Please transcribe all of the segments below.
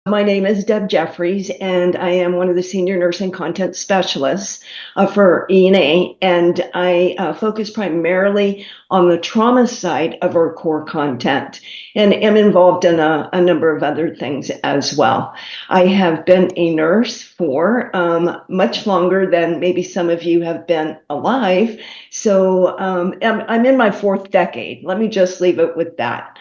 My name is Deb Jeffries, and I am one of the senior nursing content specialists for ENA, and I focus primarily on the trauma side of our core content and am involved in a number of other things as well. I have been a nurse for much longer than maybe some of you have been alive, so I'm in my fourth decade. Let me just leave it with that.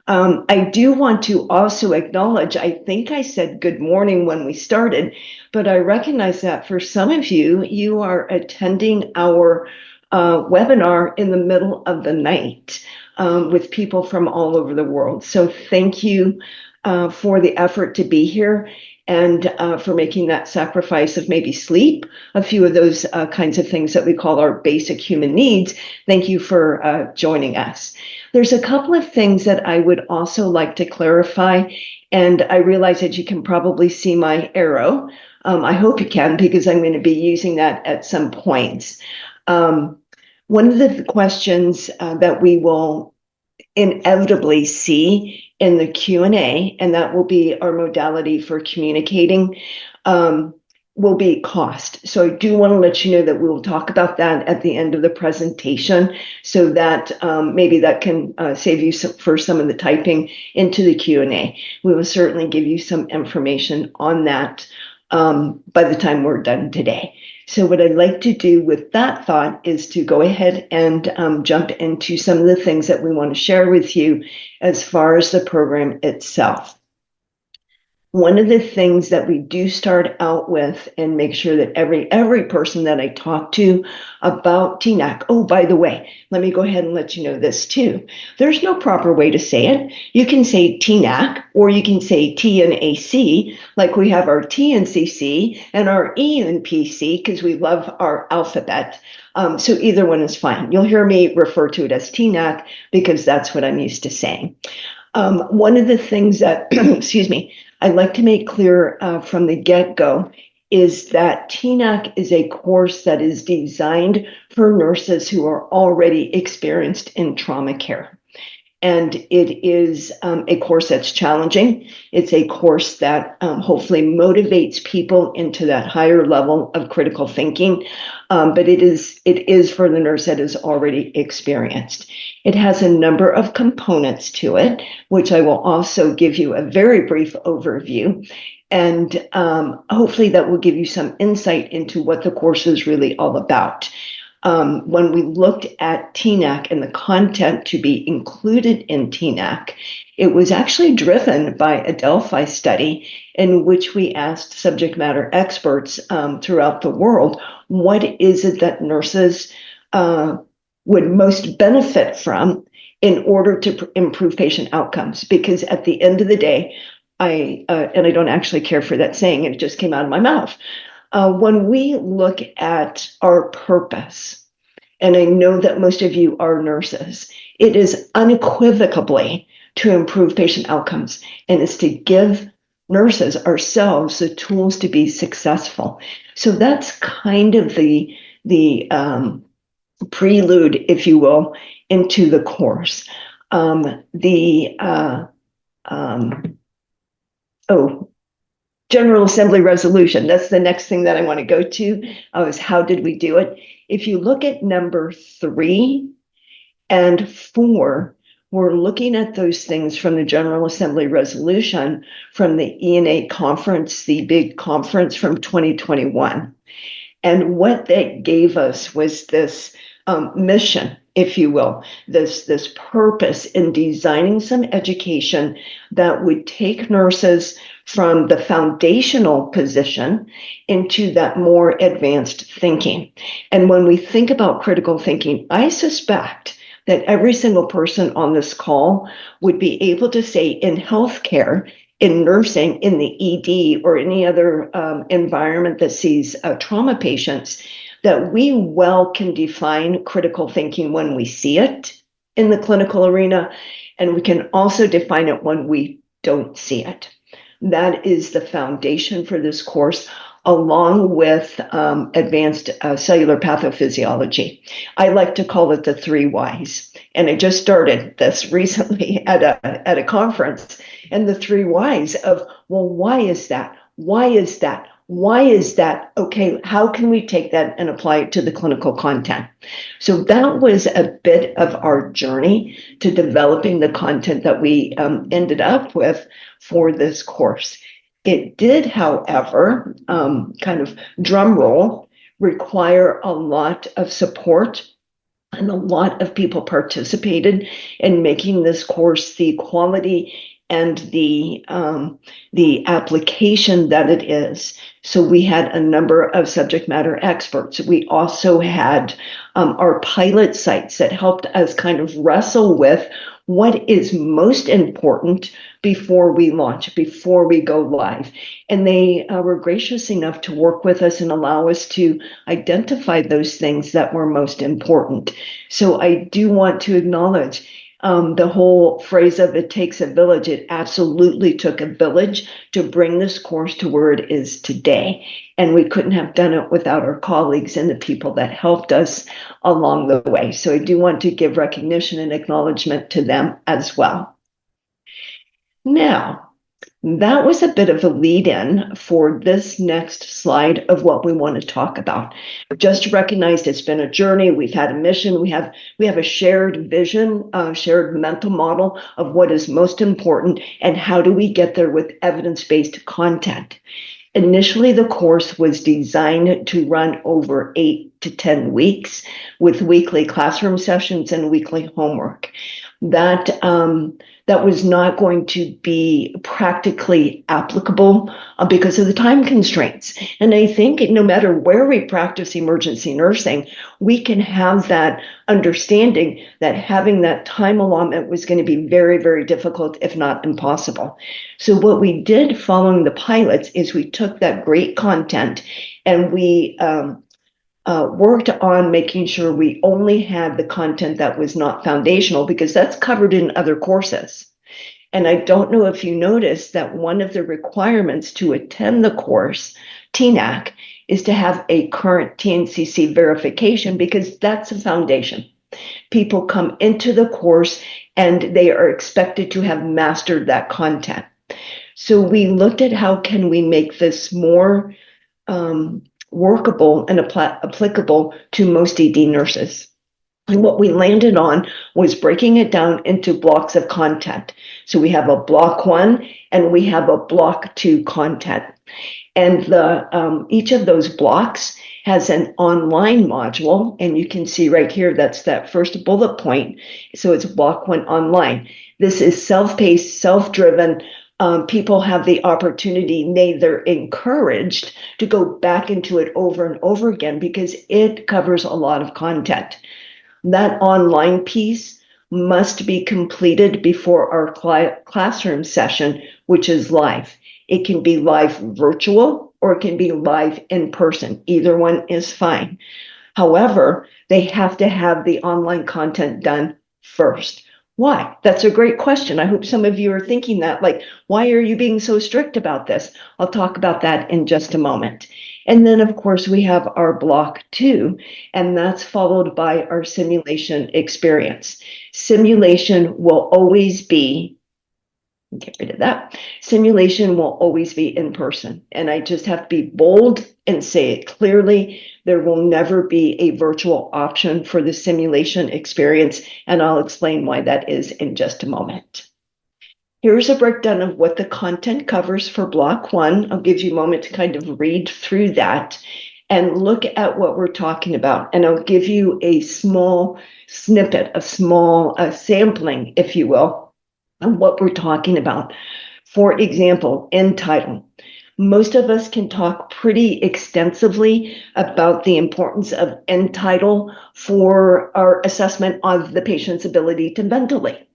I do want to also acknowledge, I think I said good morning when we started, but I recognize that for some of you, you are attending our webinar in the middle of the night with people from all over the world. So thank you for the effort to be here and for making that sacrifice of maybe sleep, a few of those kinds of things that we call our basic human needs. Thank you for joining us. There's a couple of things that I would also like to clarify, and I realize that you can probably see my arrow. I hope you can, because I'm going to be using that at some points. One of the questions that we will inevitably see in the Q&A, and that will be our modality for communicating, will be cost. So I do want to let you know that we will talk about that at the end of the presentation, so that maybe that can save you for some of the typing into the Q&A. We will certainly give you some information on that by the time we're done today. So what I'd like to do with that thought is to go ahead and jump into some of the things that we want to share with you as far as the program itself. One of the things that we do start out with and make sure that every person that I talk to about TNAC, oh, by the way, let me go ahead and let you know this too. There's no proper way to say it. You can say TNAC, or you can say T and AC, like we have our T and CC and our E and PC, because we love our alphabet. So either one is fine. You'll hear me refer to it as TNAC because that's what I'm used to saying. One of the things that, excuse me, I'd like to make clear from the get-go is that TNAC is a course that is designed for nurses who are already experienced in trauma care. And it is a course that's challenging. It's a course that hopefully motivates people into that higher level of critical thinking. But it is for the nurse that is already experienced. It has a number of components to it, which I will also give you a very brief overview. And hopefully that will give you some insight into what the course is really all about. When we looked at TNAC and the content to be included in TNAC, it was actually driven by a Delphi study in which we asked subject matter experts throughout the world, what is it that nurses would most benefit from in order to improve patient outcomes? Because at the end of the day, and I don't actually care for that saying, it just came out of my mouth. When we look at our purpose, and I know that most of you are nurses, it is unequivocally to improve patient outcomes, and it's to give nurses ourselves the tools to be successful. So that's kind of the prelude, if you will, into the course. General Assembly resolution. That's the next thing that I want to go to, is how did we do it? If you look at number 3 and 4, we're looking at those things from the General Assembly resolution from the ENA conference, the big conference from 2021. And what that gave us was this mission, if you will, this purpose in designing some education that would take nurses from the foundational position into that more advanced thinking. And when we think about critical thinking, I suspect that every single person on this call would be able to say in healthcare, in nursing, in the ED, or any other environment that sees trauma patients, that we well can define critical thinking when we see it in the clinical arena, and we can also define it when we don't see it. That is the foundation for this course, along with advanced cellular pathophysiology. I like to call it the 3 Ys. And I just started this recently at a conference. and the three whys of, well, why is that? Why is that? Why is that? Okay, how can we take that and apply it to the clinical content? So that was a bit of our journey to developing the content that we ended up with for this course. It did, however, kind of drum roll, require a lot of support, and a lot of people participated in making this course the quality and the application that it is. So we had a number of subject matter experts. We also had our pilot sites that helped us kind of wrestle with what is most important before we launch, before we go live. And they were gracious enough to work with us and allow us to identify those things that were most important. So I do want to acknowledge the whole phrase of it takes a village. It absolutely took a village to bring this course to where it is today. And we couldn't have done it without our colleagues and the people that helped us along the way. So I do want to give recognition and acknowledgement to them as well. Now, that was a bit of a lead in for this next slide of what we want to talk about. Just recognized it's been a journey. We've had a mission. We have a shared vision, shared mental model of what is most important and how do we get there with evidence-based content. Initially, the course was designed to run over 8 to 10 weeks with weekly classroom sessions and weekly homework. That was not going to be practically applicable because of the time constraints. And I think no matter where we practice emergency nursing, we can have that understanding that having that time allotment was going to be very, very difficult, if not impossible. So what we did following the pilots is we took that great content and we worked on making sure we only had the content that was not foundational, because that's covered in other courses. And I don't know if you noticed that one of the requirements to attend the course, TNAC, is to have a current TNCC verification, because that's a foundation. People come into the course and they are expected to have mastered that content. So we looked at how can we make this more workable and applicable to most ED nurses. And what we landed on was breaking it down into blocks of content. So we have a block 1 and we have a block 2 content. And each of those blocks has an online module. And you can see right here, that's that first bullet point. So it's block 1 online. This is self-paced, self-driven. People have the opportunity, they're encouraged to go back into it over and over again because it covers a lot of content. That online piece must be completed before our classroom session, which is live. It can be live virtual or it can be live in person. Either one is fine. However, they have to have the online content done first. Why? That's a great question. I hope some of you are thinking that, like, why are you being so strict about this? I'll talk about that in just a moment. And then, of course, we have our block 2, and that's followed by our simulation experience. Simulation will always be, get rid of that. Simulation will always be in person. And I just have to be bold and say it clearly. There will never be a virtual option for the simulation experience, and I'll explain why that is in just a moment. Here's a breakdown of what the content covers for block 1. I'll give you a moment to kind of read through that and look at what we're talking about. And I'll give you a small snippet, a small sampling, if you will, of what we're talking about. For example, end title. Most of us can talk pretty extensively about the importance of end title for our assessment of the patient's ability to ventilate.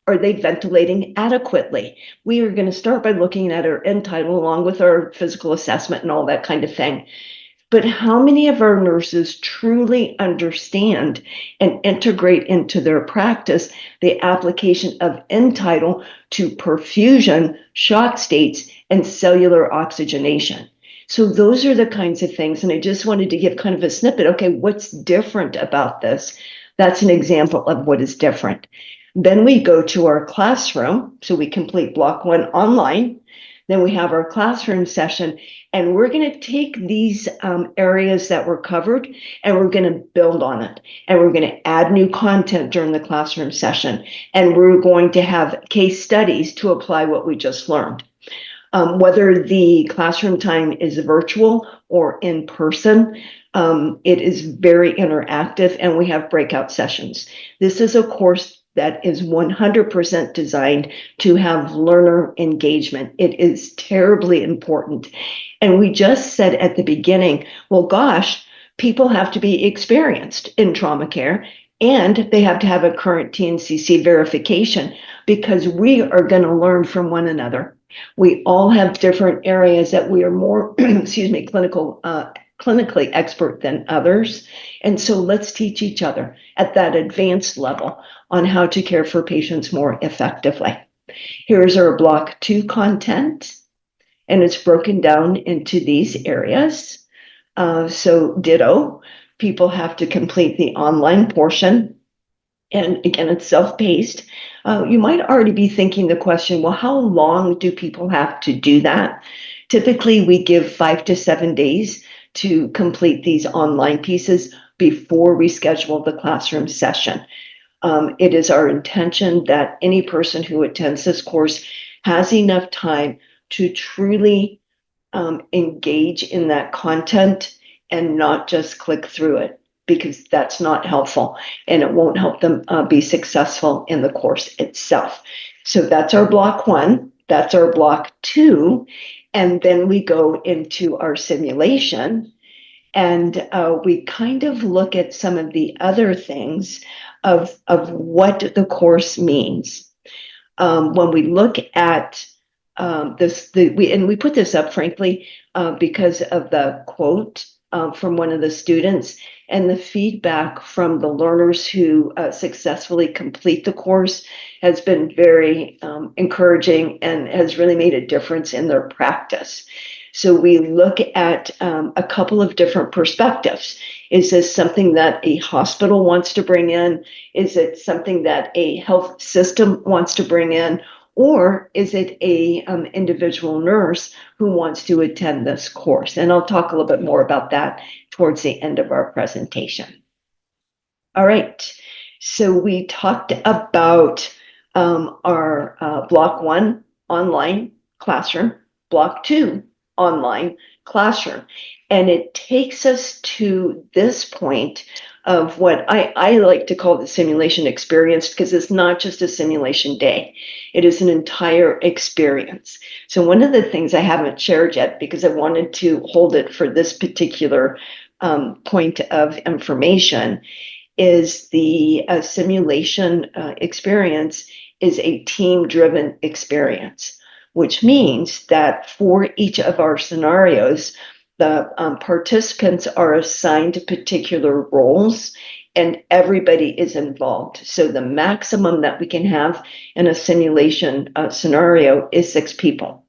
Are they ventilating adequately? We are going to start by looking at our end title along with our physical assessment and all that kind of thing. But how many of our nurses truly understand and integrate into their practice the application of end title to perfusion, shock states, and cellular oxygenation? So those are the kinds of things. And I just wanted to give kind of a snippet. Okay, what's different about this? That's an example of what is different. Then we go to our classroom. So we complete block 1 online. Then we have our classroom session, and we're going to take these areas that were covered and we're going to build on it. And we're going to add new content during the classroom session. And we're going to have case studies to apply what we just learned. Whether the classroom time is virtual or in person, it is very interactive, and we have breakout sessions. This is a course that is 100% designed to have learner engagement. It is terribly important. And we just said at the beginning, well, gosh, people have to be experienced in trauma care, and they have to have a current TNCC verification, because we are going to learn from one another. We all have different areas that we are more, clinically expert than others. And so let's teach each other at that advanced level on how to care for patients more effectively. Here's our block 2 content, and it's broken down into these areas. So ditto, people have to complete the online portion. And again, it's self-paced. You might already be thinking the question, well, how long do people have to do that? Typically, we give 5 to 7 days to complete these online pieces before we schedule the classroom session. It is our intention that any person who attends this course has enough time to truly engage in that content and not just click through it, because that's not helpful and it won't help them be successful in the course itself. So that's our block 1, that's our block 2, and then we go into our simulation, and we kind of look at some of the other things of what the course means. When we look at we put this up, frankly, because of the quote from one of the students and the feedback from the learners who successfully complete the course has been very encouraging and has really made a difference in their practice. So we look at a couple of different perspectives. Is this something that a hospital wants to bring in? Is it something that a health system wants to bring in? Or is it a individual nurse who wants to attend this course? And I'll talk a little bit more about that towards the end of our presentation. All right, so we talked about our block 1 online classroom, block 2 online classroom, and it takes us to this point of what I like to call the simulation experience, because it's not just a simulation day. It is an entire experience. So one of the things I haven't shared yet, because I wanted to hold it for this particular point of information, is the simulation experience is a team-driven experience, which means that for each of our scenarios, the participants are assigned particular roles and everybody is involved. So the maximum that we can have in a simulation scenario is 6 people.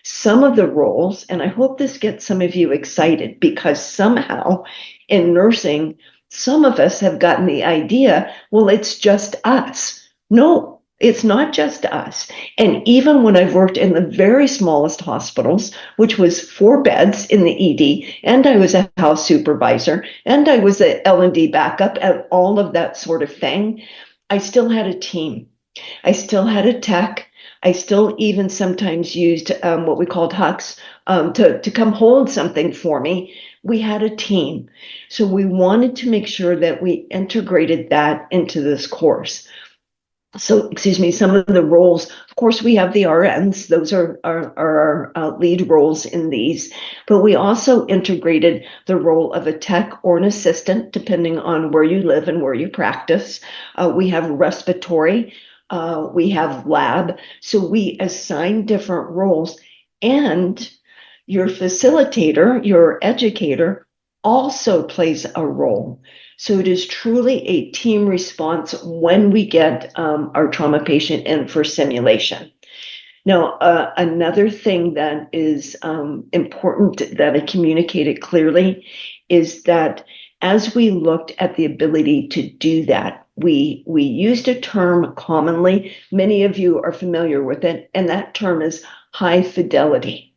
Some of the roles, and I hope this gets some of you excited, because somehow in nursing, some of us have gotten the idea, well, it's just us. No, it's not just us. And even when I've worked in the very smallest hospitals, which was 4 beds in the ED, and I was a house supervisor, and I was a L&D backup, and all of that sort of thing, I still had a team. I still had a tech. I still even sometimes used what we called hucks to come hold something for me. We had a team. So we wanted to make sure that we integrated that into this course. So, some of the roles, of course, we have the RNs. Those are our lead roles in these. But we also integrated the role of a tech or an assistant, depending on where you live and where you practice. We have respiratory. We have lab. So we assign different roles. And your facilitator, your educator, also plays a role. So it is truly a team response when we get our trauma patient in for simulation. Now, another thing that is important that I communicated clearly is that as we looked at the ability to do that, we used a term commonly. Many of you are familiar with it, and that term is high fidelity.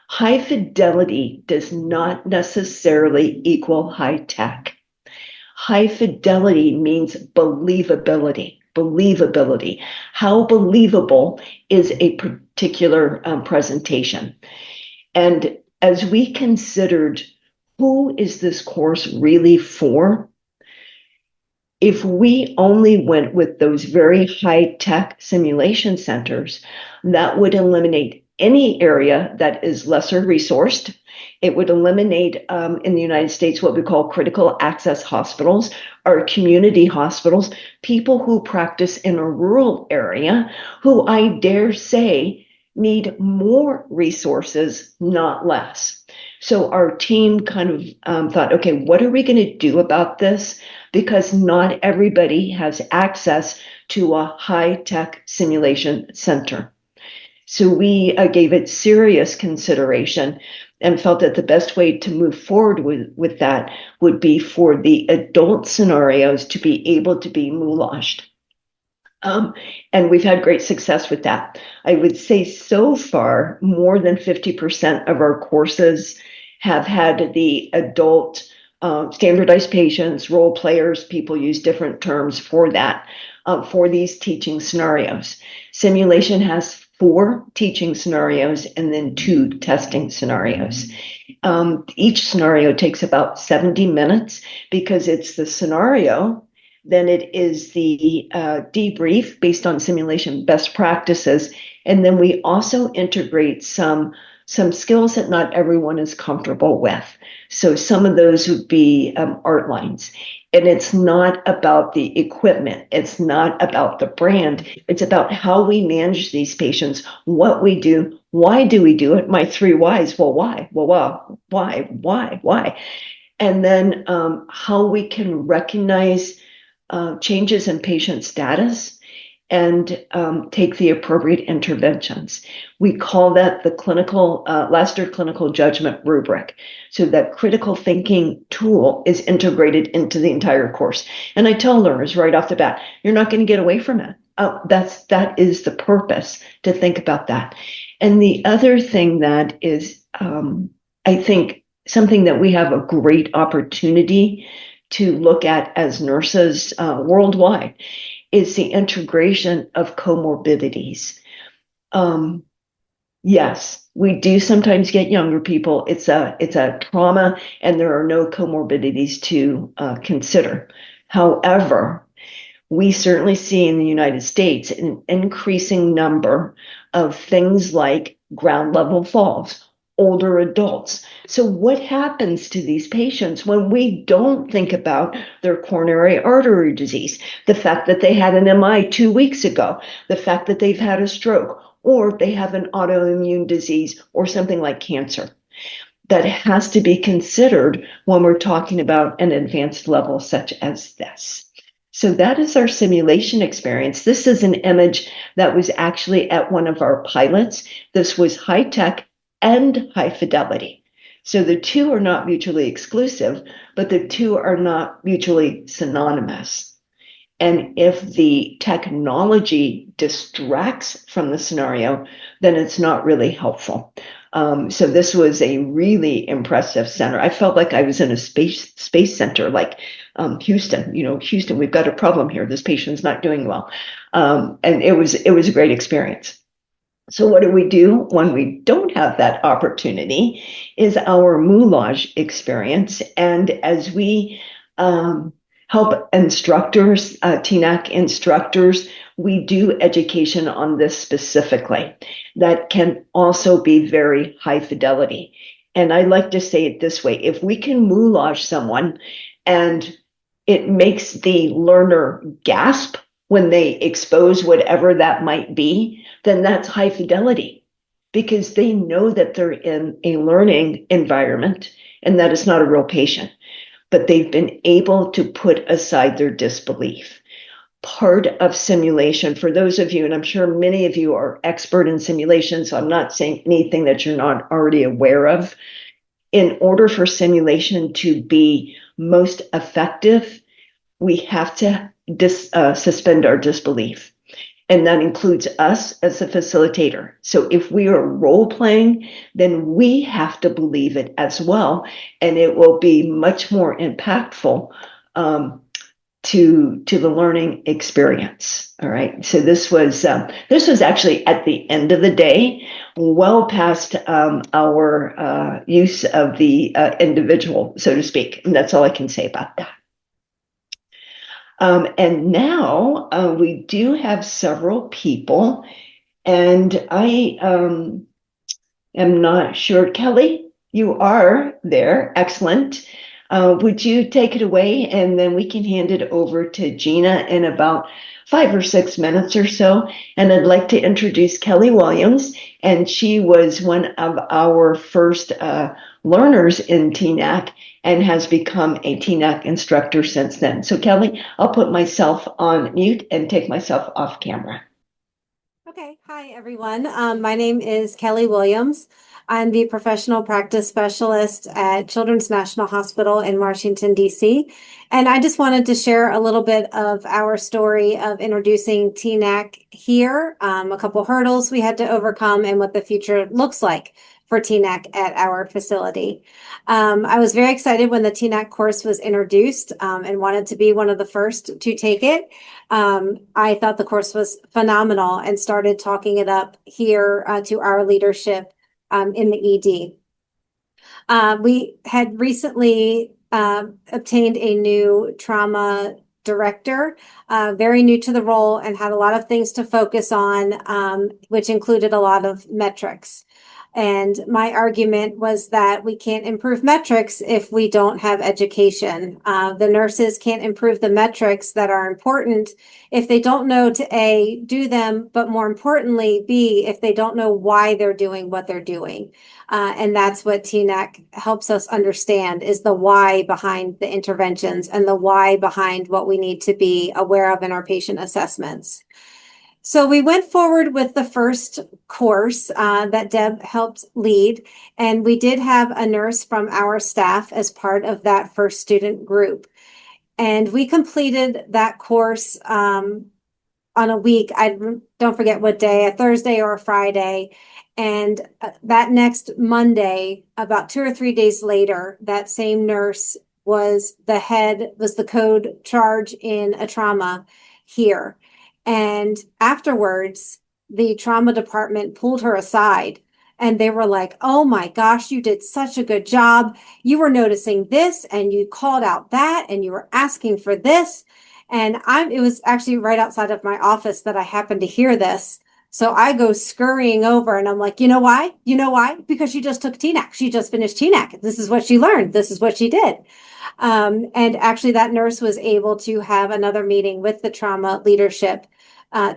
High fidelity does not necessarily equal high tech. High fidelity means believability. Believability. How believable is a particular presentation? And as we considered who is this course really for, if we only went with those very high-tech simulation centers, that would eliminate any area that is lesser resourced. It would eliminate in the United States what we call critical access hospitals or community hospitals, people who practice in a rural area who I dare say need more resources, not less. So our team kind of thought, okay, what are we going to do about this? Because not everybody has access to a high-tech simulation center. So we gave it serious consideration and felt that the best way to move forward with that would be for the adult scenarios to be able to be moulaged. And we've had great success with that. I would say so far, more than 50% of our courses have had the adult standardized patients, role players, people use different terms for that, for these teaching scenarios. Simulation has 4 teaching scenarios and then 2 testing scenarios. Each scenario takes about 70 minutes because it's the scenario, then it is the debrief based on simulation best practices, and then we also integrate some skills that not everyone is comfortable with. So some of those would be art lines. And it's not about the equipment. It's not about the brand. It's about how we manage these patients, what we do, why do we do it? My 3 whys. Well, why? Well, why? And then how we can recognize changes in patient status and take the appropriate interventions. We call that the clinical Lasker clinical judgment rubric. So that critical thinking tool is integrated into the entire course. And I tell learners right off the bat, you're not going to get away from it. That is the purpose, to think about that. And the other thing that is, I think, something that we have a great opportunity to look at as nurses worldwide is the integration of comorbidities. Yes, we do sometimes get younger people. It's a trauma, and there are no comorbidities to consider. However, we certainly see in the United States an increasing number of things like ground level falls, older adults. So what happens to these patients when we don't think about their coronary artery disease, the fact that they had an MI 2 weeks ago, the fact that they've had a stroke, or they have an autoimmune disease or something like cancer? That has to be considered when we're talking about an advanced level such as this. So that is our simulation experience. This is an image that was actually at one of our pilots. This was high tech and high fidelity. So the two are not mutually exclusive, but the two are not mutually synonymous. And if the technology distracts from the scenario, then it's not really helpful. So this was a really impressive center. I felt like I was in a space center, like Houston. Houston, we've got a problem here. This patient's not doing well, and it was a great experience. So what do we do when we don't have that opportunity is our moulage experience. And as we help instructors, TNAC instructors, we do education on this specifically. That can also be very high fidelity. And I like to say it this way: if we can moulage someone and it makes the learner gasp when they expose whatever that might be, then that's high fidelity, because they know that they're in a learning environment and that it's not a real patient, but they've been able to put aside their disbelief. Part of simulation, for those of you, and I'm sure many of you are expert in simulation, so I'm not saying anything that you're not already aware of. In order for simulation to be most effective, we have to suspend our disbelief. And that includes us as a facilitator. So if we are role playing, then we have to believe it as well. And it will be much more impactful to the learning experience. All right. So this was actually at the end of the day, well past our use of the individual, so to speak. And that's all I can say about that. And now we do have several people, and I am not sure. Kelly, you are there. Excellent. Would you take it away, and then we can hand it over to Gina in about 5 or 6 minutes or so. And I'd like to introduce Kelly Williams, and she was one of our first learners in TNAC and has become a TNAC instructor since then. So Kelly, I'll put myself on mute and take myself off camera. Okay, hi everyone. My name is Kelly Williams. I'm the professional practice specialist at Children's National Hospital in Washington, D.C. And I just wanted to share a little bit of our story of introducing TNAC here, a couple hurdles we had to overcome, and what the future looks like for TNAC at our facility. I was very excited when the TNAC course was introduced and wanted to be one of the first to take it. I thought the course was phenomenal and started talking it up here to our leadership in the ED. We had recently obtained a new trauma director, very new to the role, and had a lot of things to focus on, which included a lot of metrics. And my argument was that we can't improve metrics if we don't have education. The nurses can't improve the metrics that are important if they don't know to A, do them, but more importantly, B, if they don't know why they're doing what they're doing. And that's what TNAC helps us understand, is the why behind the interventions and the why behind what we need to be aware of in our patient assessments. So we went forward with the first course that Deb helped lead, and we did have a nurse from our staff as part of that first student group. And we completed that course on a week. I don't forget what day, a Thursday or a Friday. And that next Monday, about 2 or 3 days later, that same nurse was the code charge in a trauma here. And afterwards, the trauma department pulled her aside and they were like, "Oh my gosh, you did such a good job. You were noticing this and you called out that and you were asking for this." And it was actually right outside of my office that I happened to hear this. So I go scurrying over and I'm like, you know why? You know why? Because she just took TNAC. She just finished TNAC. This is what she learned. This is what she did. And actually that nurse was able to have another meeting with the trauma leadership,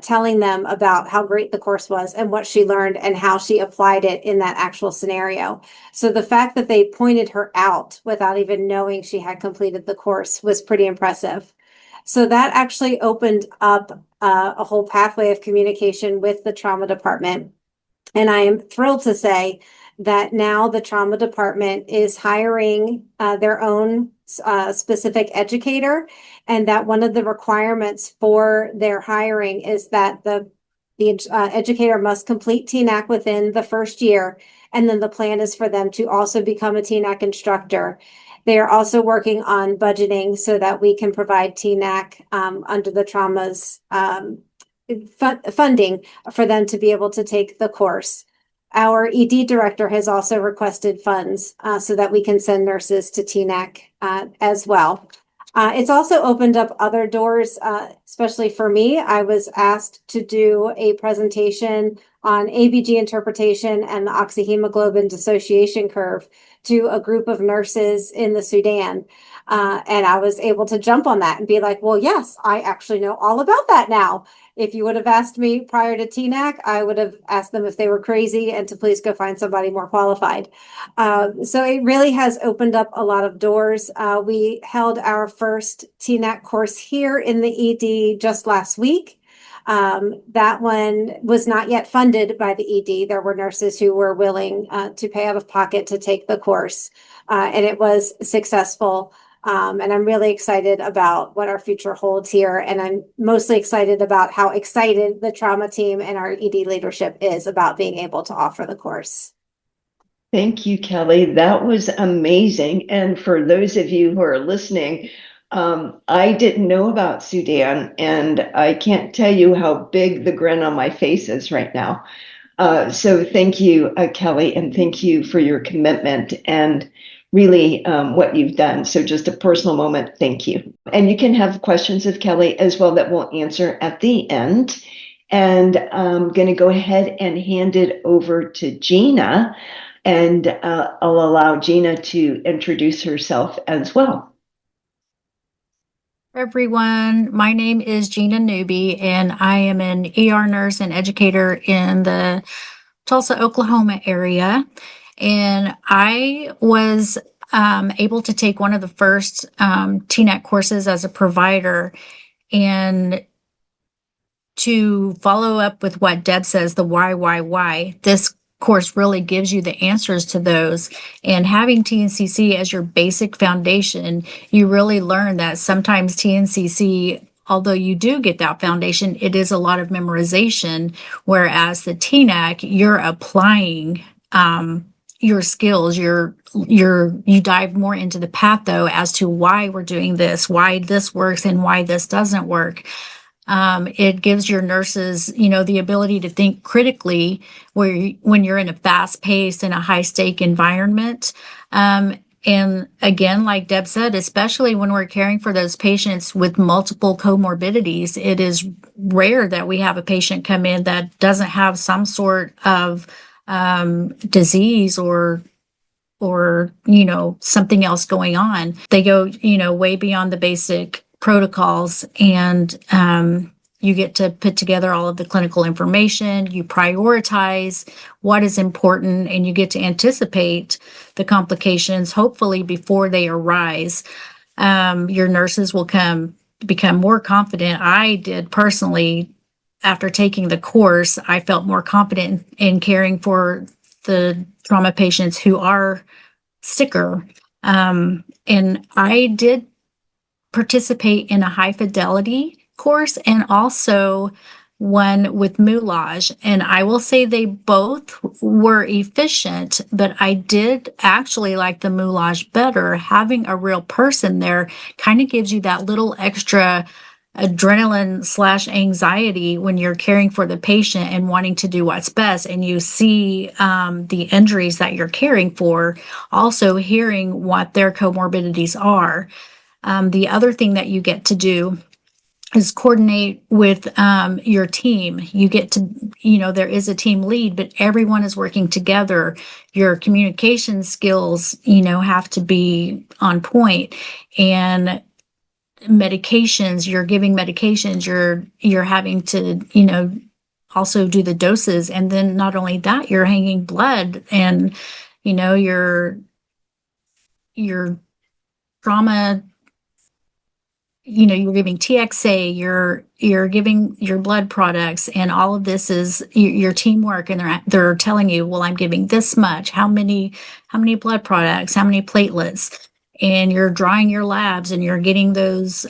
telling them about how great the course was and what she learned and how she applied it in that actual scenario. So the fact that they pointed her out without even knowing she had completed the course was pretty impressive. So that actually opened up a whole pathway of communication with the trauma department. And I am thrilled to say that now the trauma department is hiring their own specific educator, and that one of the requirements for their hiring is that the educator must complete TNAC within the first year, and then the plan is for them to also become a TNAC instructor. They are also working on budgeting so that we can provide TNAC under the trauma's funding for them to be able to take the course. Our ED director has also requested funds so that we can send nurses to TNAC as well. It's also opened up other doors, especially for me. I was asked to do a presentation on ABG interpretation and the oxyhemoglobin dissociation curve to a group of nurses in the Sudan. And I was able to jump on that and be like, well, yes, I actually know all about that now. If you would have asked me prior to TNAC, I would have asked them if they were crazy and to please go find somebody more qualified. So it really has opened up a lot of doors. We held our first TNAC course here in the ED just last week. That one was not yet funded by the ED. There were nurses who were willing to pay out of pocket to take the course, and it was successful. And I'm really excited about what our future holds here. And I'm mostly excited about how excited the trauma team and our ED leadership is about being able to offer the course. Thank you, Kelly. That was amazing. And for those of you who are listening, I didn't know about Sudan, and I can't tell you how big the grin on my face is right now. So thank you, Kelly, and thank you for your commitment and really what you've done. So just a personal moment, thank you. And you can have questions of Kelly as well that we'll answer at the end. And I'm going to go ahead and hand it over to Gina, and I'll allow Gina to introduce herself as well. Everyone, my name is Gina Newby, and I am an ER nurse and educator in the Tulsa, Oklahoma area. And I was able to take one of the first TNET courses as a provider. And to follow up with what Deb says, the why, this course really gives you the answers to those. And having TNCC as your basic foundation, you really learn that sometimes TNCC, although you do get that foundation, it is a lot of memorization, whereas the TNAC, you're applying your skills, you dive more into the patho as to why we're doing this, why this works and why this doesn't work. It gives your nurses, the ability to think critically when you're in a fast-paced and a high-stake environment. And again, like Deb said, especially when we're caring for those patients with multiple comorbidities, it is rare that we have a patient come in that doesn't have some sort of disease or something else going on. They go, way beyond the basic protocols, and you get to put together all of the clinical information, you prioritize what is important, and you get to anticipate the complications, hopefully before they arise. Your nurses will become more confident. I did personally, after taking the course, I felt more confident in caring for the trauma patients who are sicker. And I did participate in a high fidelity course and also one with Moulage. And I will say they both were efficient, but I did actually like the Moulage better. Having a real person there kind of gives you that little extra adrenaline / anxiety when you're caring for the patient and wanting to do what's best, and you see the injuries that you're caring for, also hearing what their comorbidities are. The other thing that you get to do is coordinate with your team. You get to, there is a team lead, but everyone is working together. Your communication skills, have to be on point. And medications, you're giving medications, you're having to, also do the doses. And then not only that, you're hanging blood, and, your trauma, you're giving TXA, you're giving your blood products, and all of this is your teamwork. And they're telling you, well, I'm giving this much, how many blood products, how many platelets, and you're drawing your labs, and you're getting those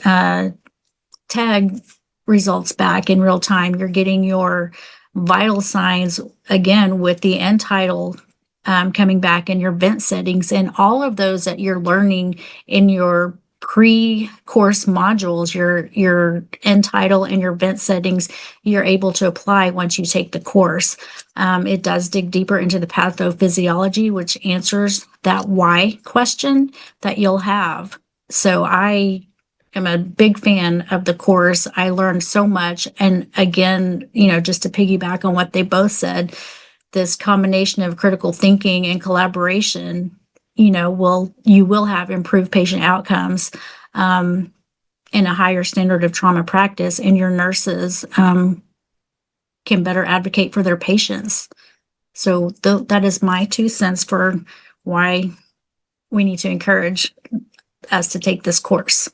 tag results back in real time. You're getting your vital signs again with the end tidal coming back, in your vent settings, and all of those that you're learning in your pre-course modules, your end tidal and your vent settings, you're able to apply once you take the course. It does dig deeper into the pathophysiology, which answers that why question that you'll have. So I am a big fan of the course. I learned so much. And again, just to piggyback on what they both said, this combination of critical thinking and collaboration, you will have improved patient outcomes, and a higher standard of trauma practice, and your nurses can better advocate for their patients. So that is my 2 cents for why we need to encourage us to take this course.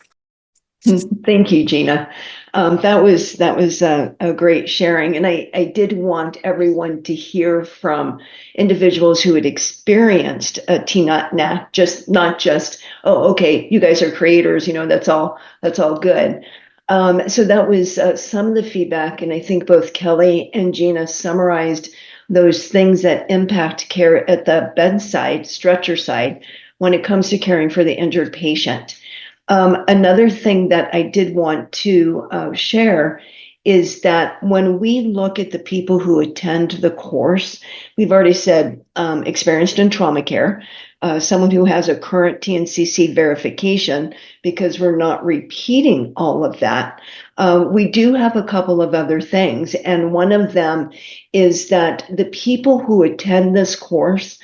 Thank you, Gina. That was a great sharing, and I did want everyone to hear from individuals who had experienced a TNAT, not just oh, okay, you guys are creators, that's all good. So that was some of the feedback, and I think both Kelly and Gina summarized those things that impact care at the bedside, stretcher side, when it comes to caring for the injured patient. Another thing that I did want to share is that when we look at the people who attend the course, we've already said experienced in trauma care, someone who has a current TNCC verification, because we're not repeating all of that. We do have a couple of other things, and one of them is that the people who attend this course,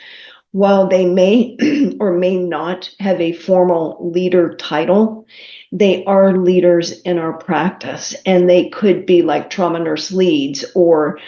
while they may or may not have a formal leader title, they are leaders in our practice, and they could be like trauma nurse leads or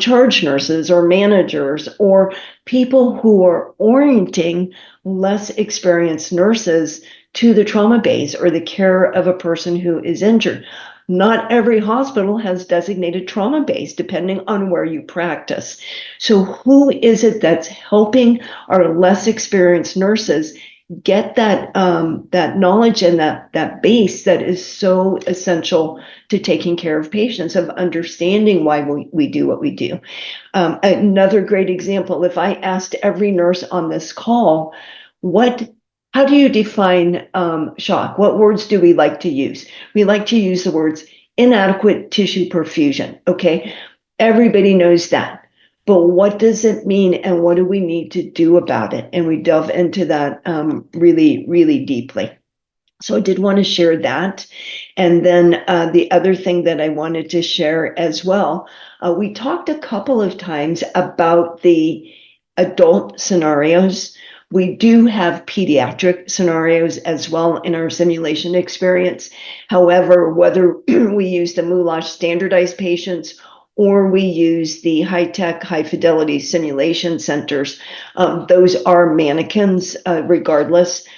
charge nurses or managers or people who are orienting less experienced nurses to the trauma base or the care of a person who is injured. Not every hospital has designated trauma base, depending on where you practice. So who is it that's helping our less experienced nurses get that that knowledge and that base that is so essential to taking care of patients, of understanding why we do what we do? Another great example, if I asked every nurse on this call, how do you define shock? What words do we like to use? We like to use the words inadequate tissue perfusion. Okay, everybody knows that. But what does it mean, and what do we need to do about it? And we delve into that really, really deeply. So I did want to share that. And then the other thing that I wanted to share as well, we talked a couple of times about the adult scenarios. We do have pediatric scenarios as well in our simulation experience. However, whether we use the Moulage standardized patients or we use the high-tech, high-fidelity simulation centers, those are mannequins regardless,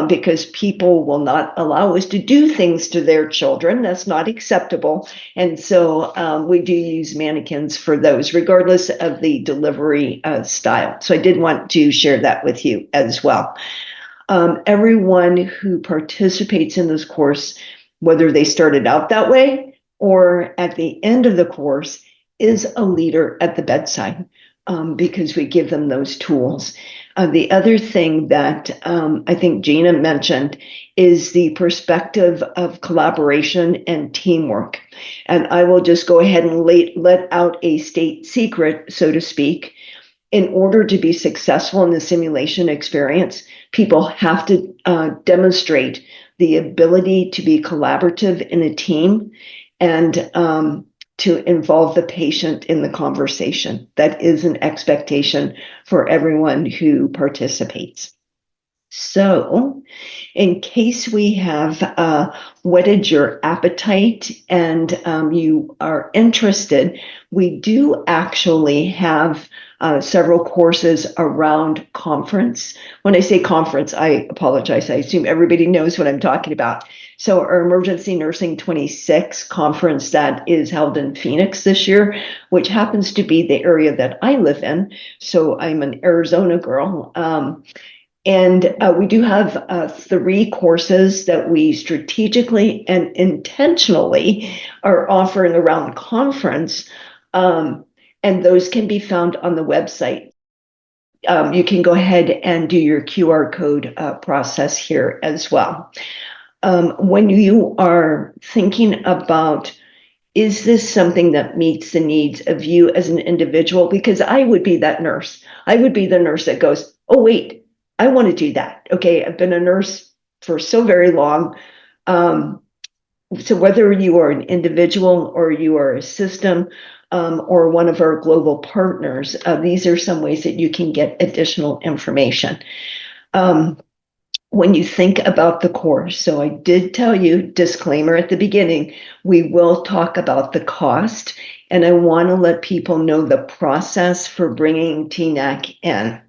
because people will not allow us to do things to their children. That's not acceptable. And so we do use mannequins for those, regardless of the delivery style. So I did want to share that with you as well. Everyone who participates in this course, whether they started out that way or at the end of the course, is a leader at the bedside, because we give them those tools. The other thing that I think Gina mentioned is the perspective of collaboration and teamwork. And I will just go ahead and let out a state secret, so to speak. In order to be successful in the simulation experience, people have to demonstrate the ability to be collaborative in a team and to involve the patient in the conversation. That is an expectation for everyone who participates. So, in case we have whetted your appetite and you are interested, we do actually have several courses around conference. When I say conference, I apologize. I assume everybody knows what I'm talking about. So our Emergency Nursing 26 conference that is held in Phoenix this year, which happens to be the area that I live in. So I'm an Arizona girl. And we do have 3 courses that we strategically and intentionally are offering around the conference. And those can be found on the website. You can go ahead and do your QR code process here as well. When you are thinking about, is this something that meets the needs of you as an individual? Because I would be that nurse. I would be the nurse that goes, oh, wait, I want to do that. Okay, I've been a nurse for so very long. So whether you are an individual or you are a system or one of our global partners, these are some ways that you can get additional information. When you think about the course, so I did tell you, disclaimer at the beginning, we will talk about the cost, and I want to let people know the process for bringing TNAC in.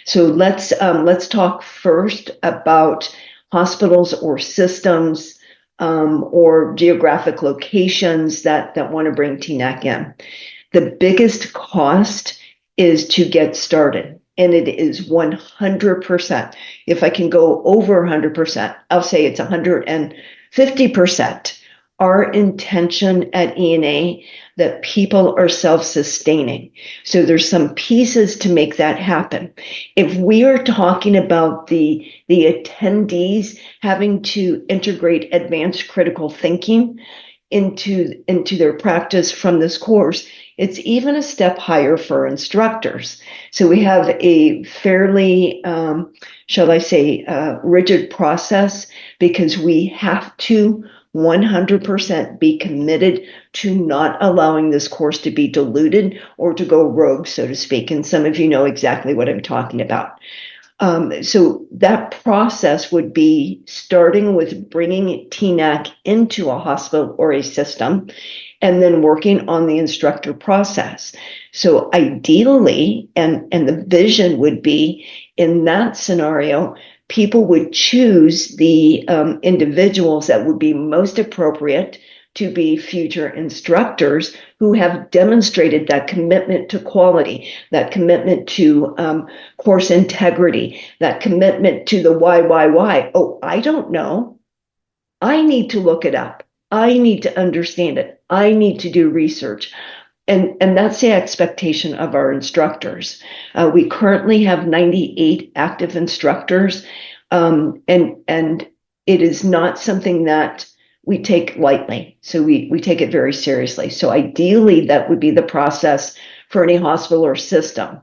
So let's talk first about hospitals or systems or geographic locations that want to bring TNAC in. The biggest cost is to get started. and it is 100%. If I can go over 100%, I'll say it's 150%. Our intention at ENA that people are self-sustaining. So there's some pieces to make that happen. If we are talking about the attendees having to integrate advanced critical thinking into their practice from this course, it's even a step higher for instructors. So we have a fairly, shall I say, rigid process because we have to 100% be committed to not allowing this course to be diluted or to go rogue, so to speak. And some of you know exactly what I'm talking about. So that process would be starting with bringing TNAC into a hospital or a system and then working on the instructor process. So ideally, and the vision would be in that scenario, people would choose the individuals that would be most appropriate to be future instructors who have demonstrated that commitment to quality, that commitment to course integrity, that commitment to the why. Oh, I don't know. I need to look it up. I need to understand it. I need to do research. And that's the expectation of our instructors. We currently have 98 active instructors, and it is not something that we take lightly. So we take it very seriously. So ideally, that would be the process for any hospital or system.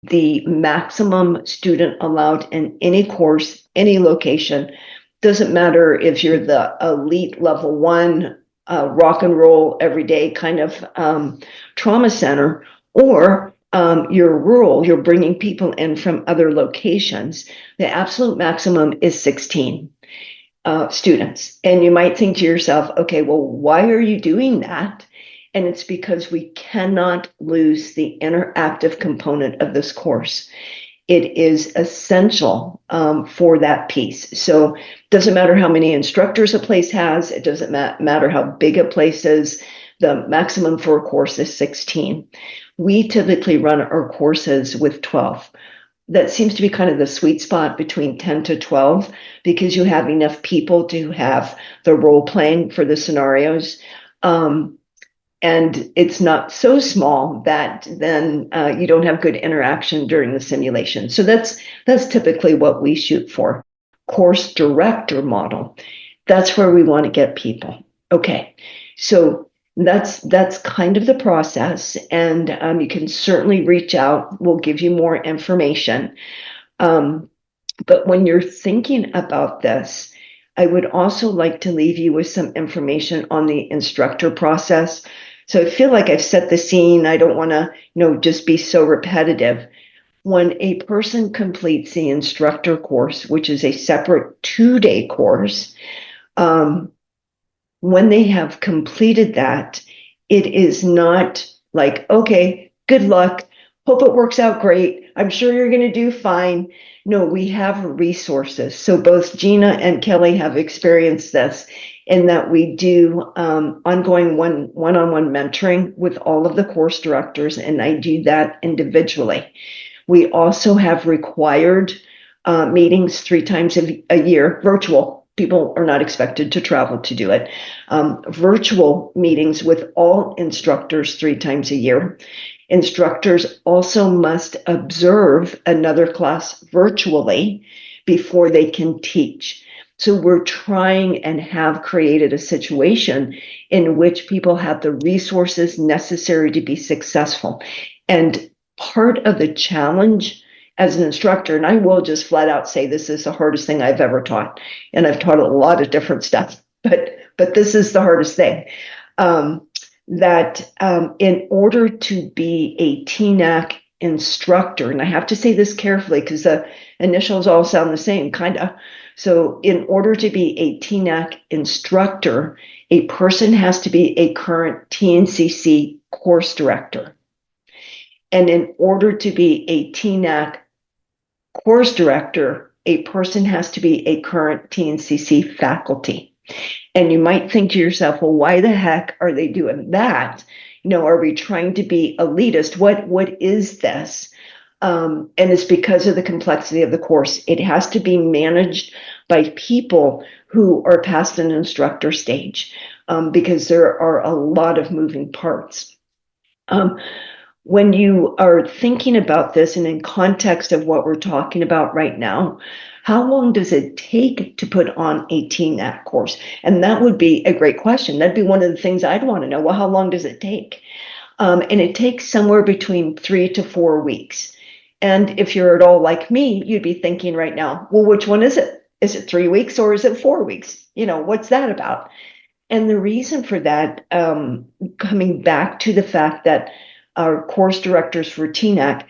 The maximum student allowed in any course, any location, doesn't matter if you're the elite level 1 rock and roll everyday kind of trauma center, or you're rural, you're bringing people in from other locations. The absolute maximum is 16 students. And you might think to yourself, okay, well, why are you doing that? And it's because we cannot lose the interactive component of this course. It is essential for that piece. So it doesn't matter how many instructors a place has. It doesn't matter how big a place is. The maximum for a course is 16. We typically run our courses with 12. That seems to be kind of the sweet spot between 10 to 12 because you have enough people to have the role playing for the scenarios. And it's not so small that then you don't have good interaction during the simulation. So that's typically what we shoot for. Course director model. That's where we want to get people. Okay, so that's kind of the process, and you can certainly reach out. We'll give you more information. But when you're thinking about this, I would also like to leave you with some information on the instructor process. So I feel like I've set the scene. I don't want to, just be so repetitive. When a person completes the instructor course, which is a separate 2-day course, when they have completed that, it is not like, okay, good luck. Hope it works out great. I'm sure you're going to do fine. No, we have resources. So both Gina and Kelly have experienced this in that we do ongoing one-on-one mentoring with all of the course directors, and I do that individually. We also have required meetings 3 times a year, virtual. People are not expected to travel to do it. Virtual meetings with all instructors 3 times a year. Instructors also must observe another class virtually before they can teach. So we're trying and have created a situation in which people have the resources necessary to be successful. And part of the challenge as an instructor, and I will just flat out say this is the hardest thing I've ever taught. And I've taught a lot of different stuff, but this is the hardest thing. In order to be a TNAC instructor, and I have to say this carefully because the initials all sound the same, kind of. So in order to be a TNAC instructor, a person has to be a current TNCC course director. And in order to be a TNAC course director, a person has to be a current TNCC faculty. And you might think to yourself, well, why the heck are they doing that? Are we trying to be elitist? What is this? And it's because of the complexity of the course. It has to be managed by people who are past an instructor stage, because there are a lot of moving parts. When you are thinking about this and in context of what we're talking about right now, how long does it take to put on a TNAC course? And that would be a great question. That'd be one of the things I'd want to know. Well, how long does it take? And it takes somewhere between 3 to 4 weeks. And if you're at all like me, you'd be thinking right now, well, which one is it? Is it 3 weeks or is it 4 weeks? What's that about? And the reason for that, coming back to the fact that our course directors for TNAC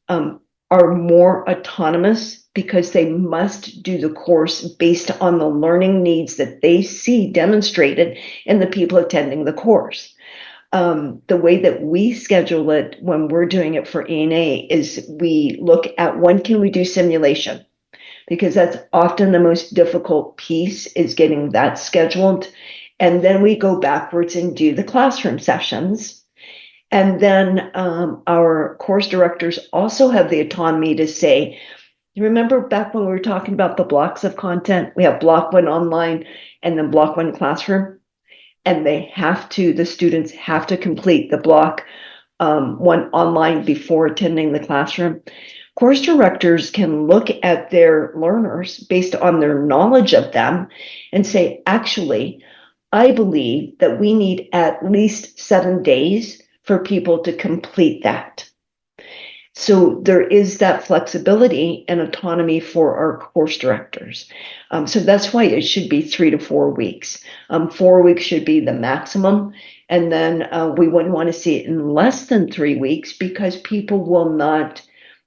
are more autonomous because they must do the course based on the learning needs that they see demonstrated in the people attending the course. The way that we schedule it when we're doing it for ENA is we look at when can we do simulation, because that's often the most difficult piece, is getting that scheduled. And then we go backwards and do the classroom sessions. And then our course directors also have the autonomy to say, you remember back when we were talking about the blocks of content? We have block 1 online and then block 1 classroom. And the students have to complete the block 1 online before attending the classroom. Course directors can look at their learners based on their knowledge of them and say, actually, I believe that we need at least 7 days for people to complete that. So there is that flexibility and autonomy for our course directors. So that's why it should be 3 to 4 weeks. 4 weeks should be the maximum. And then we wouldn't want to see it in less than 3 weeks, because people will not,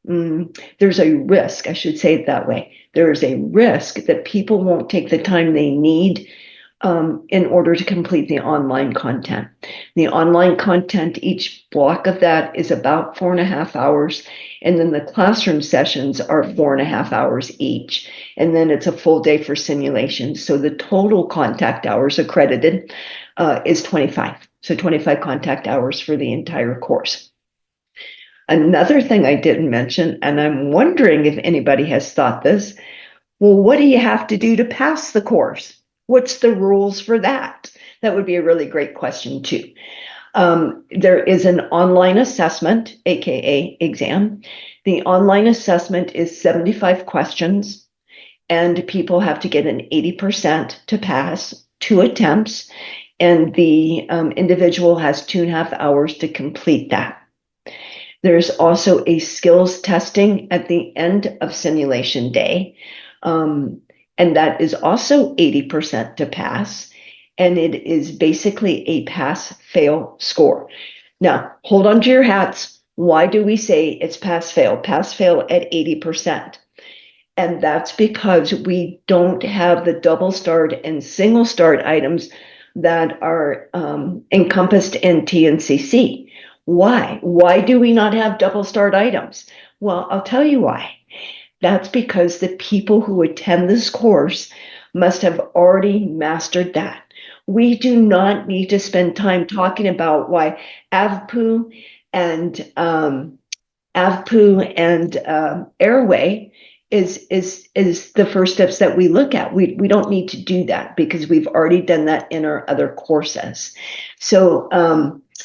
there's a risk, I should say it that way. There is a risk that people won't take the time they need in order to complete the online content. The online content, each block of that is about 4.5 hours. And then the classroom sessions are 4.5 hours each. And then it's a full day for simulation. So the total contact hours accredited is 25. So 25 contact hours for the entire course. Another thing I didn't mention, and I'm wondering if anybody has thought this, well, what do you have to do to pass the course? What's the rules for that? That would be a really great question too. There is an online assessment, aka exam. The online assessment is 75 questions, and people have to get an 80% to pass, 2 attempts, and the individual has 2.5 hours to complete that. There's also a skills testing at the end of simulation day. And that is also 80% to pass. And it is basically a pass-fail score. Now, hold on to your hats. Why do we say it's pass-fail? Pass-fail at 80%. And that's because we don't have the double start and single start items that are encompassed in TNCC. Why? Why do we not have double start items? Well, I'll tell you why. That's because the people who attend this course must have already mastered that. We do not need to spend time talking about why AVPU and airway is the first steps that we look at. We don't need to do that because we've already done that in our other courses. So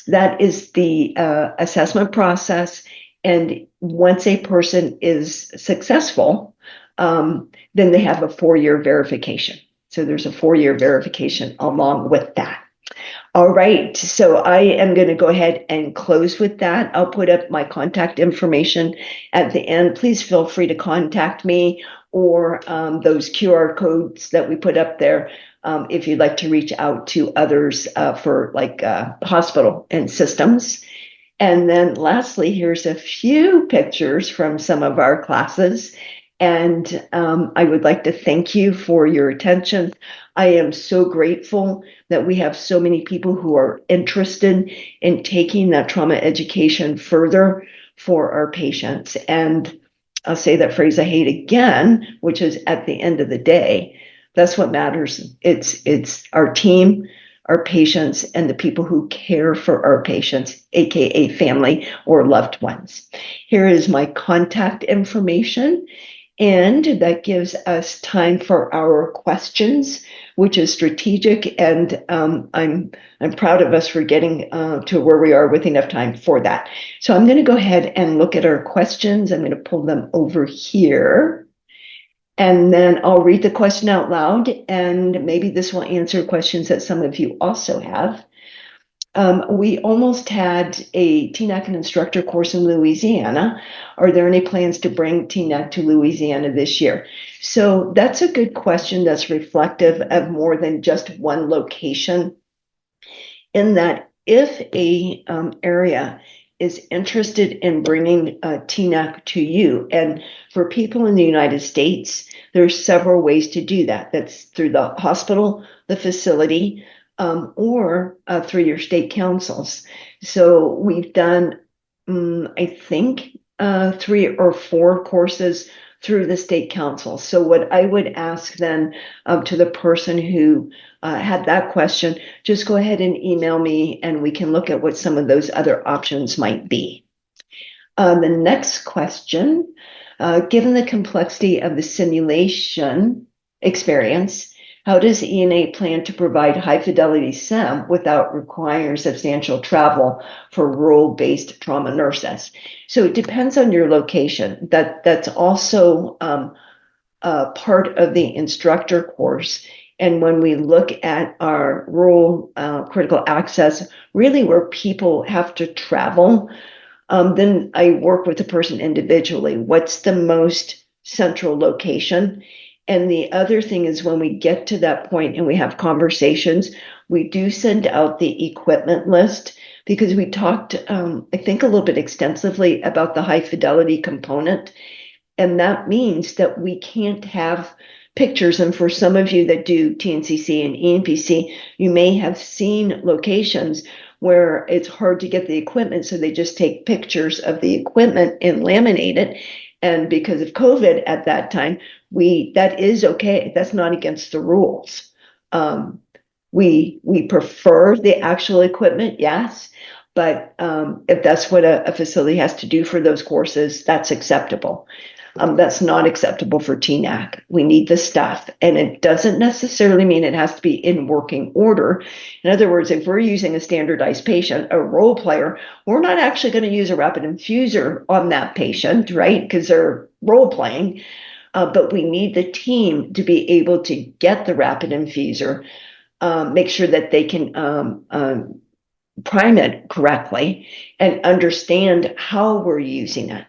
that is the assessment process. And once a person is successful, then they have a 4-year verification. So there's a 4-year verification along with that. All right, so I am going to go ahead and close with that. I'll put up my contact information at the end. Please feel free to contact me, or those QR codes that we put up there if you'd like to reach out to others for like hospital and systems. And then lastly, here's a few pictures from some of our classes. And I would like to thank you for your attention. I am so grateful that we have so many people who are interested in taking that trauma education further for our patients. And I'll say that phrase I hate again, which is at the end of the day, that's what matters. It's our team, our patients and the people who care for our patients, aka family or loved ones. Here is my contact information, and that gives us time for our questions, which is strategic, and I'm proud of us for getting to where we are with enough time for that. So I'm going to go ahead and look at our questions. I'm going to pull them over here, and then I'll read the question out loud, and maybe this will answer questions that some of you also have. We almost had a TNAC and instructor course in Louisiana. Are there any plans to bring TNAC to Louisiana this year? So that's a good question that's reflective of more than just one location, in that if a area is interested in bringing TNAC to you, and for people in the United States, there's several ways to do that. That's through the hospital, the facility, or through your state councils. So we've done, I think, 3 or 4 courses through the state council. So what I would ask then to the person who had that question, just go ahead and email me and we can look at what some of those other options might be. The next question, given the complexity of the simulation experience, how does ENA plan to provide high fidelity SIM without requiring substantial travel for rural-based trauma nurses? So it depends on your location. That's also part of the instructor course. And when we look at our rural critical access, really where people have to travel, then I work with the person individually. What's the most central location? And the other thing is, when we get to that point and we have conversations, we do send out the equipment list, because we talked, I think, a little bit extensively about the high fidelity component. And that means that we can't have pictures. And for some of you that do TNCC and ENPC, you may have seen locations where it's hard to get the equipment. So they just take pictures of the equipment and laminate it. And because of COVID at that time, that is okay. That's not against the rules. We prefer the actual equipment, yes, but if that's what a facility has to do for those courses, that's acceptable. That's not acceptable for TNAC. We need the stuff, and it doesn't necessarily mean it has to be in working order. In other words, if we're using a standardized patient, a role player, we're not actually going to use a rapid infuser on that patient, right? Because they're role playing, but we need the team to be able to get the rapid infuser, make sure that they can prime it correctly and understand how we're using it.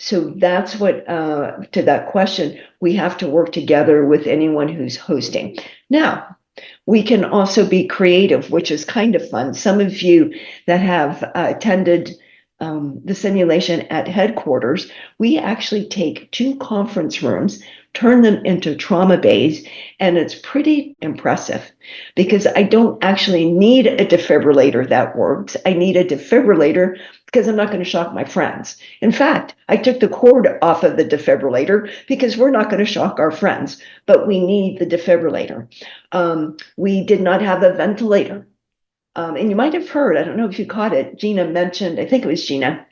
So that's what, to that question, we have to work together with anyone who's hosting. Now, we can also be creative, which is kind of fun. Some of you that have attended the simulation at headquarters, we actually take 2 conference rooms, turn them into trauma bays, and it's pretty impressive, because I don't actually need a defibrillator that works. I need a defibrillator because I'm not going to shock my friends. In fact, I took the cord off of the defibrillator because we're not going to shock our friends, but we need the defibrillator. We did not have a ventilator. And you might have heard, I don't know if you caught it, Gina mentioned, I think it was Gina,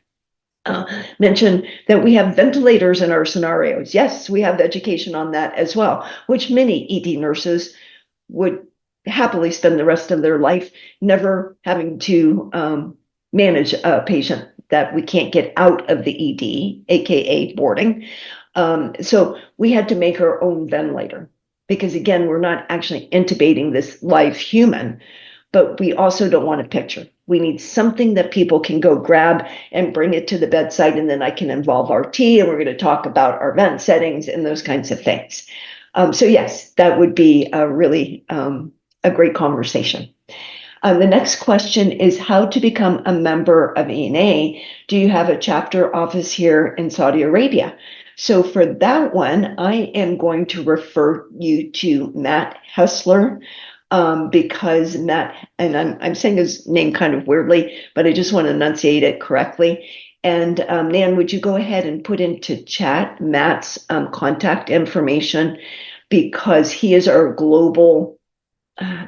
mentioned that we have ventilators in our scenarios. Yes, we have education on that as well, which many ED nurses would happily spend the rest of their life never having to manage a patient that we can't get out of the ED, aka boarding. So we had to make our own ventilator, because again, we're not actually intubating this live human, but we also don't want a picture. We need something that people can go grab and bring it to the bedside, and then I can involve RT, and we're going to talk about our vent settings and those kinds of things. So yes, that would be a really a great conversation. The next question is how to become a member of ENA. Do you have a chapter office here in Saudi Arabia? So for that one, I am going to refer you to Matt Hessler, because Matt, and I'm saying his name kind of weirdly, but I just want to enunciate it correctly. And Nan, would you go ahead and put into chat Matt's contact information, because he is our global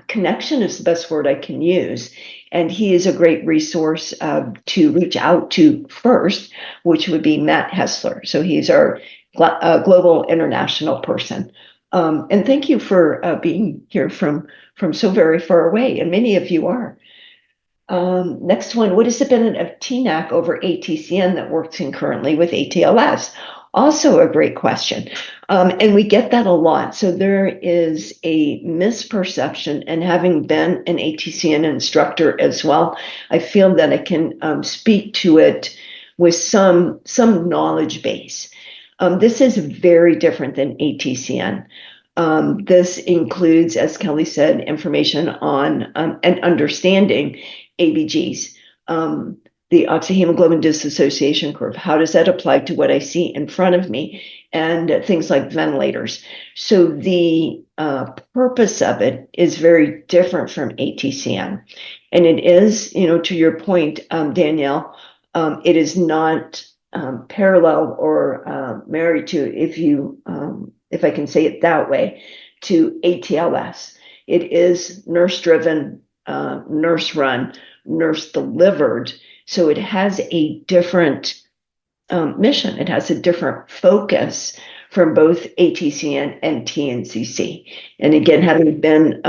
connection is the best word I can use. And he is a great resource to reach out to first, which would be Matt Hessler. So he's our global international person. And thank you for being here from so very far away, and many of you are. Next one, what is the benefit of TNAC over ATCN that works concurrently with ATLS? Also a great question. And we get that a lot. So there is a misperception, and having been an ATCN instructor as well, I feel that I can speak to it with some knowledge base. This is very different than ATCN. This includes, as Kelly said, information on and understanding ABGs, the oxyhemoglobin dissociation curve. How does that apply to what I see in front of me? And things like ventilators. So the purpose of it is very different from ATCN. And it is, to your point, Danielle, it is not parallel or married to, if I can say it that way, to ATLS. It is nurse-driven, nurse-run, nurse-delivered. So it has a different mission. It has a different focus from both ATCN and TNCC. And again, having been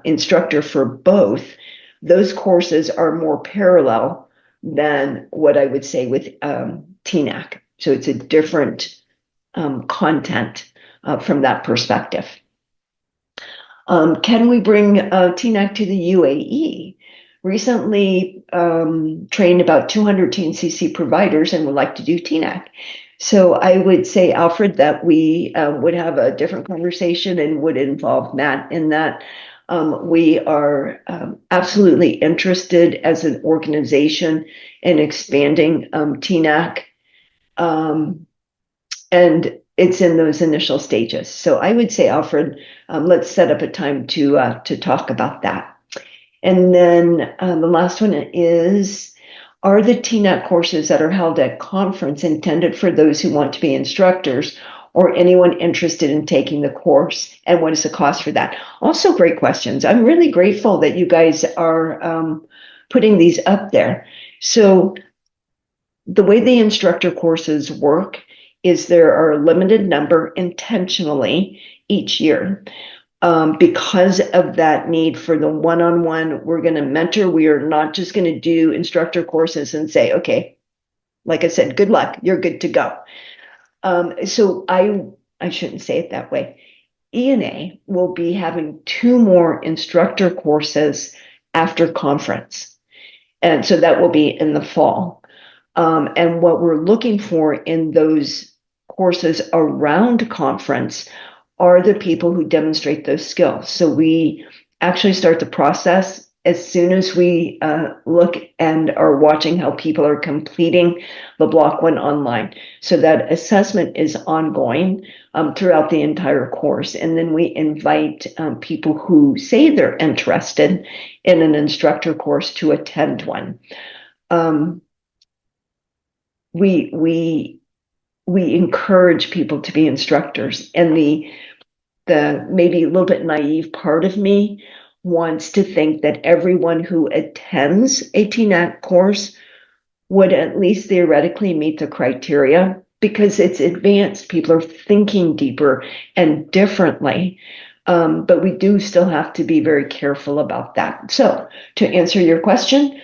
instructor for both, those courses are more parallel than what I would say with TNAC. So it's a different content from that perspective. Can we bring TNAC to the UAE? Recently trained about 200 TNCC providers and would like to do TNAC. So I would say, Alfred, that we would have a different conversation and would involve Matt in that. We are absolutely interested as an organization in expanding TNAC. And it's in those initial stages. So I would say, Alfred, let's set up a time to talk about that. And then the last one is, are the TNAC courses that are held at conference intended for those who want to be instructors or anyone interested in taking the course? And what is the cost for that? Also great questions. I'm really grateful that you guys are putting these up there. So the way the instructor courses work is there are a limited number intentionally each year. Because of that need for the one-on-one, we're going to mentor. We are not just going to do instructor courses and say, okay, like I said, good luck, you're good to go. So I shouldn't say it that way. ENA will be having 2 more instructor courses after conference. And so that will be in the fall. And what we're looking for in those courses around conference are the people who demonstrate those skills. So we actually start the process as soon as we look and are watching how people are completing the Block 1 online. So that assessment is ongoing throughout the entire course. And then we invite people who say they're interested in an instructor course to attend one. We encourage people to be instructors, and the maybe a little bit naive part of me wants to think that everyone who attends a TNAC course would at least theoretically meet the criteria, because it's advanced. People are thinking deeper and differently. But we do still have to be very careful about that. So to answer your question,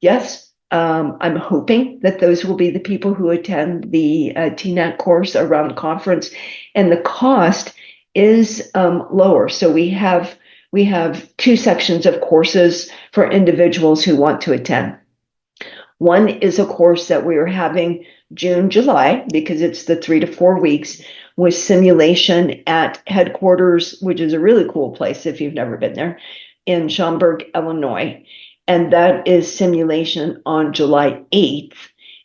yes, I'm hoping that those will be the people who attend the TNAC course around conference, and the cost is lower. So we have 2 sections of courses for individuals who want to attend. One is a course that we are having June, July, because it's the 3 to 4 weeks, with simulation at headquarters, which is a really cool place if you've never been there, in Schaumburg, Illinois. And that is simulation on July 8th.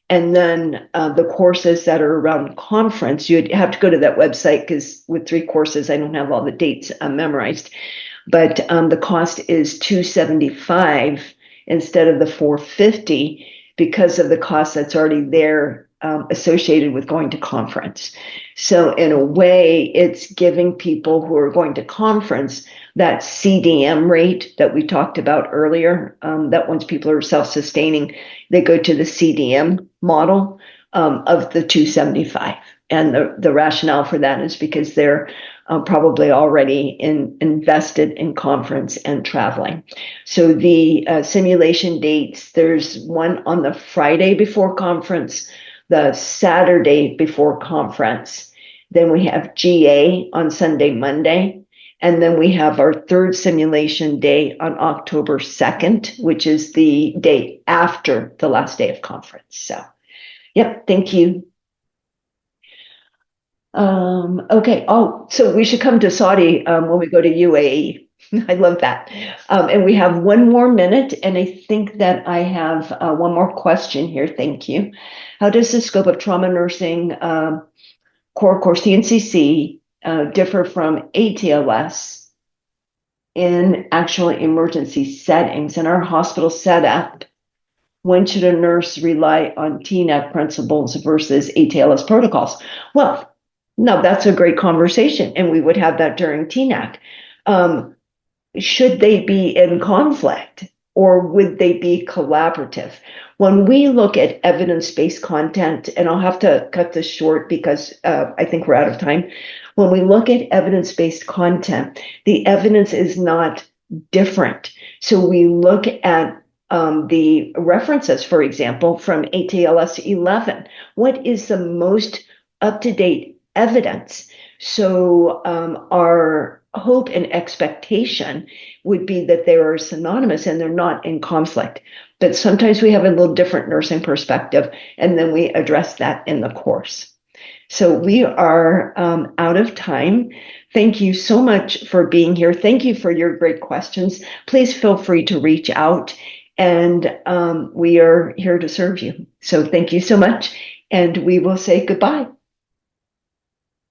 And then the courses that are around conference, you'd have to go to that website, because with 3 courses, I don't have all the dates memorized. But the cost is $275 instead of the $450, because of the cost that's already there associated with going to conference. So in a way, it's giving people who are going to conference that CDM rate that we talked about earlier, that once people are self-sustaining, they go to the CDM model of the 275. And the rationale for that is because they're probably already invested in conference and traveling. So the simulation dates, there's one on the Friday before conference, the Saturday before conference. Then we have GA on Sunday, Monday. And then we have our third simulation day on October 2nd, which is the day after the last day of conference. So, yep, thank you. Okay. Oh, so we should come to Saudi when we go to UAE. I love that. And we have one more minute, and I think that I have one more question here. Thank you. How does the scope of trauma nursing core course CNCC differ from ATLS in actual emergency settings in our hospital setup? When should a nurse rely on TNAC principles versus ATLS protocols? Well, no, that's a great conversation, and we would have that during TNAC. Should they be in conflict, or would they be collaborative? When we look at evidence-based content, and I'll have to cut this short because I think we're out of time. When we look at evidence-based content, the evidence is not different. So we look at the references, for example, from ATLS 11. What is the most up-to-date evidence? So our hope and expectation would be that they are synonymous and they're not in conflict. But sometimes we have a little different nursing perspective, and then we address that in the course. So we are out of time. Thank you so much for being here. Thank you for your great questions. Please feel free to reach out, and we are here to serve you. So thank you so much, and we will say goodbye.